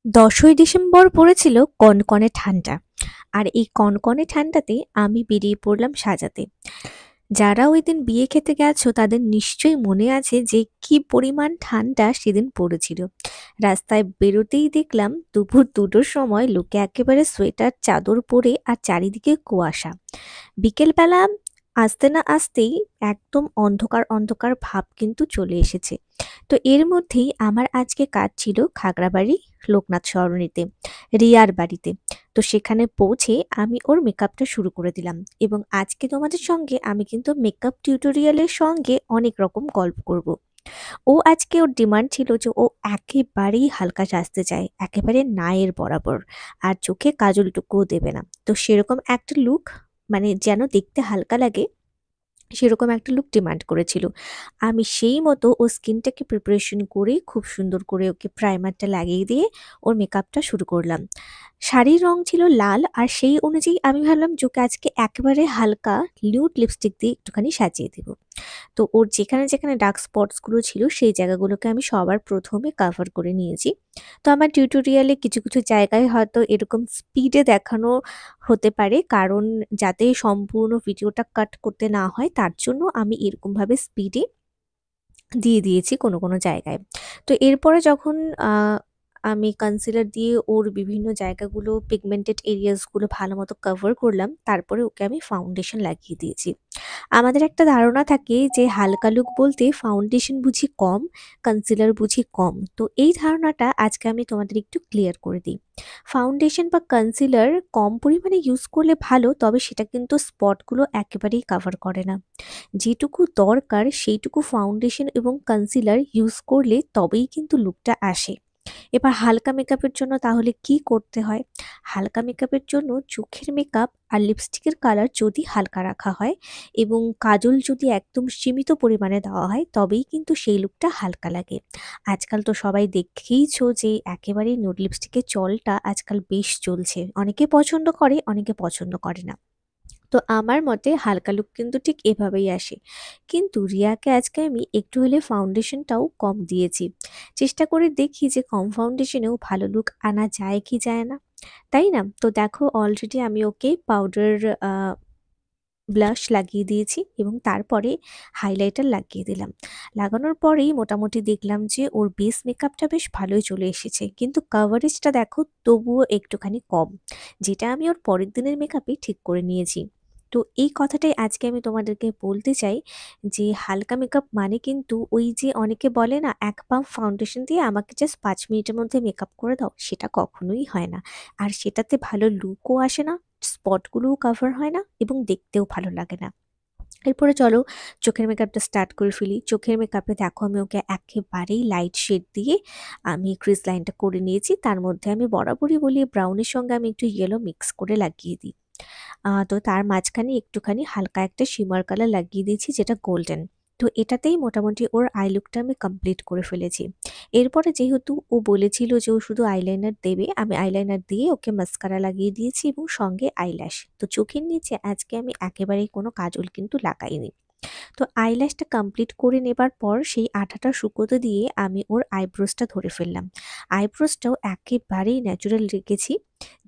১০ই ডিসেম্বর পড়েছিল কনকনে ঠান্ডা। আর এই কনকনে ঠান্ডাতে আমি বেরিয়ে পড়লাম সাজাতে। যারা ওইদিন বিয়ে খেতে গেছো তাদের নিশ্চয়ই মনে আছে যে কি পরিমাণ ঠান্ডা সেদিন পড়েছিল। রাস্তায় বেরোতেই দেখলাম দুপুর ২টোর সময় লোকে একেবারে সোয়েটার চাদর পরে আর চারিদিকে কুয়াশা। বিকেলবেলা আসতে না আসতেই একদম অন্ধকার অন্ধকার ভাব কিন্তু চলে এসেছে। তো এর মধ্যেই আমার আজকে কাজ ছিল খাগড়াবাড়ি লোকনাথ সরণিতে, রিয়ার বাড়িতে। তো সেখানে পৌঁছে আমি ওর মেকআপটা শুরু করে দিলাম এবং আজকে তোমাদের সঙ্গে আমি কিন্তু মেকআপ টিউটোরিয়ালের সঙ্গে অনেক রকম গল্প করব। ও আজকে ওর ডিমান্ড ছিল যে ও একেবারেই হালকা সাজতে চায়, একেবারে নায়ের বরাবর, আর চোখে কাজলটুকুও দেবে না। তো সেরকম একটা লুক, মানে যেন দেখতে হালকা লাগে, সেরকম একটা লুক ডিমান্ড করেছিল। আমি সেই মতো ওর স্কিনটাকে প্রিপারেশন করে খুব সুন্দর করে ওকে প্রাইমারটা লাগিয়ে দিয়ে ওর মেকআপটা শুরু করলাম। শাড়ির রং ছিল লাল আর সেই অনুযায়ী আমি ভাবলাম যে ওকে আজকে একেবারে হালকা নিউড লিপস্টিক দিয়ে একটুখানি সাজিয়ে দেবো। তো ওর যেখানে যেখানে ডার্ক স্পটসগুলো ছিল সেই জায়গাগুলোকে আমি সবার প্রথমে কভার করে নিয়েছি। তো আমার টিউটোরিয়ালে কিছু কিছু জায়গায় হয়তো এরকম স্পিডে দেখানো হতে পারে, কারণ যাতে সম্পূর্ণ ভিডিওটা কাট করতে না হয় তার জন্য আমি এরকমভাবে স্পিডে দিয়ে দিয়েছি কোনো কোনো জায়গায়। তো এরপরে যখন আমি কনসিলার দিয়ে ওর বিভিন্ন জায়গাগুলো, পিগমেন্টেড এরিয়াস গুলো ভালো মতো কভার করলাম, তারপরে ওকে আমি ফাউন্ডেশন লাগিয়ে দিয়েছি। আমাদের একটা ধারণা থাকে যে হালকা লুক বলতে ফাউন্ডেশন বুঝি কম, কনসিলার বুঝি কম। তো এই ধারণাটা আজকে আমি তোমাদের একটু ক্লিয়ার করে দিই। ফাউন্ডেশন বা কনসিলার কম পরিমাণে ইউজ করলে ভালো, তবে সেটা কিন্তু স্পটগুলো একেবারেই কাভার করে না। যেটুকু দরকার সেইটুকু ফাউন্ডেশন এবং কনসিলার ইউজ করলে তবেই কিন্তু লুকটা আসে। এবার হালকা মেকআপের জন্য তাহলে কি করতে হয়? হালকা মেকআপের জন্য চোখের মেকআপ আর লিপস্টিকের কালার যদি হালকা রাখা হয় এবং কাজল যদি একদম সীমিত পরিমাণে দেওয়া হয়, তবেই কিন্তু সেই লুকটা হালকা লাগে। আজকাল তো সবাই দেখেইছো যে একেবারেই নিউড লিপস্টিকের চলটা আজকাল বেশ চলছে। অনেকে পছন্দ করে, অনেকে পছন্দ করে না। তো আমার মতে হালকা লুক কিন্তু ঠিক এভাবেই আসে। কিন্তু রিয়াকে আজকে আমি একটু হলে ফাউন্ডেশনটাও কম দিয়েছি। চেষ্টা করে দেখি যে কম ফাউন্ডেশনেও ভালো লুক আনা যায় কি যায় না। তাই না? তো দেখো অলরেডি আমি ওকে পাউডার আ ব্লাশ লাগিয়ে দিয়েছি এবং তারপরে হাইলাইটার লাগিয়ে দিলাম। লাগানোর পরেই মোটামুটি দেখলাম যে ওর বেস মেকআপটা বেশ ভালোই চলে এসেছে। কিন্তু কভারেজটা দেখো তবুও একটুখানি কম। যেটা আমি ওর পরের দিনের মেকআপে ঠিক করে নিয়েছি। তো এই কথাটাই আজকে আমি তোমাদেরকে বলতে চাই যে হালকা মেকআপ মানে কিন্তু ওই যে অনেকে বলে না, ১ পাম্প ফাউন্ডেশন দিয়ে আমাকে জাস্ট ৫ মিনিটের মধ্যে মেকআপ করে দাও, সেটা কখনোই হয় না। আর সেটাতে ভালো লুকও আসে না, স্পটগুলোও কাভার হয় না এবং দেখতেও ভালো লাগে না। এরপরে চলো চোখের মেকআপটা স্টার্ট করে ফেলি। চোখের মেকআপে দেখো আমি ওকে একেবারেই লাইট শেড দিয়ে আমি ক্রিজ লাইনটা করে নিয়েছি। তার মধ্যে আমি বরাবরই বলি ব্রাউনের সঙ্গে আমি একটু ইয়েলো মিক্স করে লাগিয়ে দিই। তো তার মাঝখানে একটুখানি হালকা একটা শিমার কালার লাগিয়ে দিয়েছি যেটা গোল্ডেন। তো এটাতেই মোটামুটি ওর আই লুকটা আমি কমপ্লিট করে ফেলেছি। এরপরে যেহেতু ও বলেছিল যে ও শুধু আইলাইনার দেবে, আমি আইলাইনার দিয়ে ওকে মাস্কারা লাগিয়ে দিয়েছি এবং সঙ্গে আইল্যাশ। তো চোখের নিচে আজকে আমি একেবারেই কোনো কাজল কিন্তু লাগাইনি। তো আইল্যাশটা কমপ্লিট করে নেবার পর সেই আঠাটা শুকোতে দিয়ে আমি ওর আইব্রোসটা ধরে ফেললাম। আইব্রোসটাও একেবারেই ন্যাচারাল রেখেছি।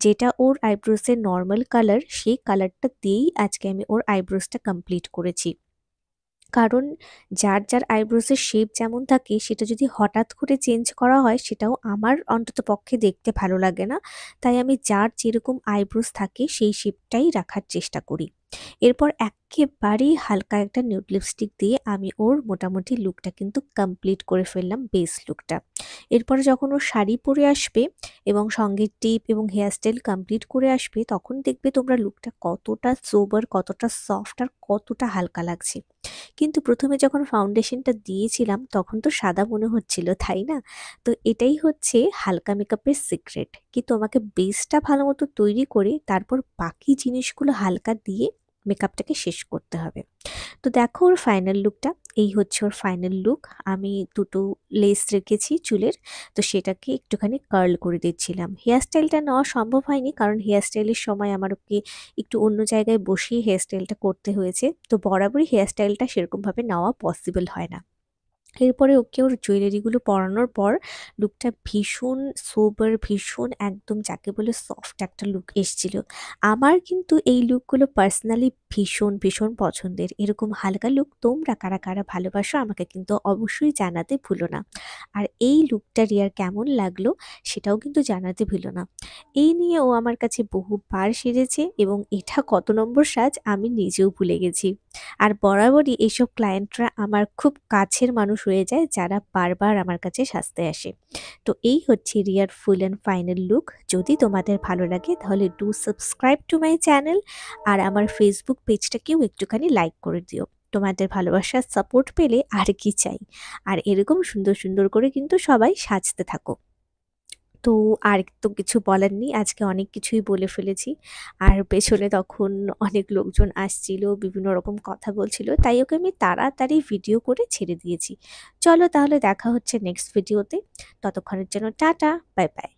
যেটা ওর আইব্রোসের নরমাল কালার, সেই কালারটা দিয়েই আজকে আমি ওর আইব্রোসটা কমপ্লিট করেছি। কারণ যার, যার আইব্রোসের শেপ যেমন থাকে সেটা যদি হঠাৎ করে চেঞ্জ করা হয় সেটাও আমার অন্ততপক্ষে দেখতে ভালো লাগে না। তাই আমি যার যেরকম আইব্রোস থাকে সেই শেপটাই রাখার চেষ্টা করি। এরপর এক্কেবারেই হালকা একটা নিউড লিপস্টিক দিয়ে আমি ওর মোটামুটি লুকটা কিন্তু কমপ্লিট করে ফেললাম, বেস লুকটা। এরপরে যখন ও শাড়ি পরে আসবে এবং সঙ্গে টিপ এবং হেয়ার স্টাইল কমপ্লিট করে আসবে, তখন দেখবে তোমরা লুকটা কতটা সোবার, কতটা সফট আর কতটা হালকা লাগছে। কিন্তু ১ম এ যখন ফাউন্ডেশনটা দিয়েছিলাম তখন তো সাদা মনে হচ্ছিল, তাই না? তো এটাই হচ্ছে হালকা মেকআপের সিক্রেট, কি তোমাকে বেসটা ভালোমতো তৈরি করে তারপর বাকি জিনিসগুলো হালকা দিয়ে মেকআপটাকে শেষ করতে হবে। তো দেখো ওর ফাইনাল লুকটা, এই হচ্ছে ওর ফাইনাল লুক। আমি দুটো লেস রেখেছি চুলের, তো সেটাকে একটুখানি কার্ল করে দিচ্ছিলাম। হেয়ার স্টাইলটা নেওয়া সম্ভব হয়নি কারণ হেয়ার স্টাইলের সময় আমার ওকে একটু অন্য জায়গায় বসিয়ে হেয়ার স্টাইলটা করতে হয়েছে। তো বরাবরই হেয়ার স্টাইলটা সেরকমভাবে নেওয়া পসিবল হয় না। এরপরে ওকে ওর জুয়েলারিগুলো পরানোর পর লুকটা ভীষণ সোবার, ভীষণ একদম যাকে বলে সফট একটা লুক এসছিল। আমার কিন্তু এই লুকগুলো পার্সোনালি ভীষণ, ভীষণ পছন্দের। এরকম হালকা লুক তোমরা কারা, কারা ভালোবাসো আমাকে কিন্তু অবশ্যই জানাতে ভুলো না। আর এই লুকটা রিয়ার কেমন লাগলো সেটাও কিন্তু জানাতে ভুলো না। এই নিয়ে ও আমার কাছে বহুবার সেজেছে এবং এটা কত নম্বর সাজ আমি নিজেও ভুলে গেছি। আর বরাবরই এইসব ক্লায়েন্টরা আমার খুব কাছের মানুষ হয়ে যায় যারা বারবার আমার কাছে সাজতে আসে। তো এই হচ্ছে rear full and final look. যদি তোমাদের ভালো লাগে তাহলে do subscribe to my channel আর আমার ফেসবুক পেজটাকেও একটুখানি লাইক করে দিও। তোমাদের ভালোবাসার সাপোর্ট পেলে আর কি চাই। আর এরকম সুন্দর সুন্দর করে কিন্তু সবাই সাজতে থাকো। তো আর তো কিছু বলার নেই। আজকে অনেক কিছুই বলে ফেলেছি। আর পেছনে তখন অনেক লোকজন আসছিল, বিভিন্ন রকম কথা বলছিল। তাই ওকে আমি তাড়াতাড়ি ভিডিও করে ছেড়ে দিয়েছি। চলো তাহলে দেখা হচ্ছে নেক্সট ভিডিওতে। ততক্ষণের জন্য টাটা, বাই বাই।